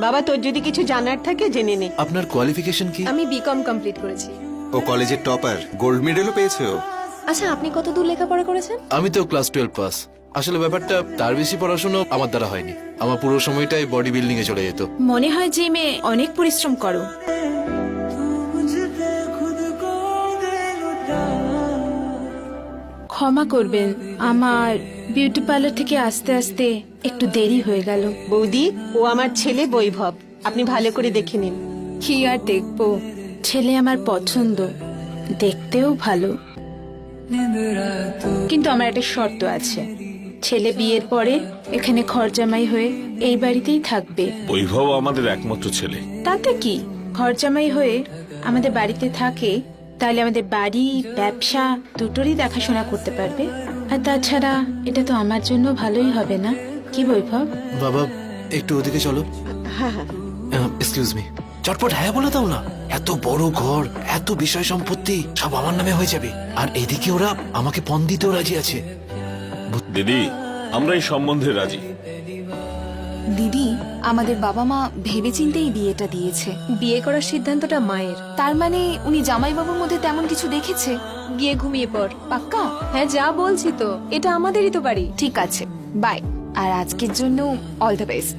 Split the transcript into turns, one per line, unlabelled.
বাবা, তোর যদি কিছু জানার থাকে জেনে নে।
আপনার কোয়ালিফিকেশন কি?
আমি বিকম কমপ্লিট করেছি।
ও কলেজের টপার, গোল্ড মেডেলও পেয়েছে ও।
আচ্ছা, আপনি কত দূর লেখাপড়া করেছেন?
আমি তো ক্লাস 12 পাস। আসলে ব্যাপারটা তার বেশি পড়াশোনা আমার দ্বারা হয়নি। আমার পুরো সময়টাই বডি বিল্ডিং এ চলে যেত।
মনে হয় জিমে অনেক পরিশ্রম করো। ক্ষমা করবেন, আমার বিউটি পার্লার থেকে আসতে আসতে একটু দেরি হয়ে গেল।
বৌদি, ও আমার ছেলে বৈভব, আপনি ভালো করে দেখে নিন।
কি আর দেখবো, ছেলে আমার পছন্দ, দেখতেও ভালো। কিন্তু আমার একটা শর্ত আছে, ছেলে বিয়ের পরে এখানে ঘরজামাই হয়ে এই বাড়িতেই থাকবে।
বৈভব আমাদের একমাত্র ছেলে।
তাতে কি, ঘরজামাই হয়ে আমাদের বাড়িতে থাকে, তাহলে আমাদের বাড়ি ব্যবসা দুটোরই দেখাশোনা করতে পারবে। আর তাছাড়া এটা তো আমার জন্য ভালোই হবে না, কি বৈভব?
বাবা, একটু ওদিকে চলো।
হ্যাঁ হ্যাঁ।
এক্সকিউজ মি, চটপট হ্যাঁ বলে দাও না। এত বড় ঘর, এত বিষয় সম্পত্তি সব আমার নামে হয়ে যাবে। আর এদিকে ওরা আমাকে পণ দিতেও রাজি আছে।
দিদি, আমরা এই সম্বন্ধে রাজি।
দিদি, আমাদের বাবা মা ভেবেচিন্তেই বিয়েটা দিয়েছে।
বিয়ে করার সিদ্ধান্তটা মায়ের।
তার মানে উনি জামাইবাবুর মধ্যে তেমন কিছু দেখেছে?
গিয়ে ঘুমিয়ে পড়।
পাক্কা?
হ্যাঁ, যা বলছি তো, এটা আমাদেরই তো বাড়ি।
ঠিক আছে, বাই। আর আজকের জন্য অল দ্য বেস্ট।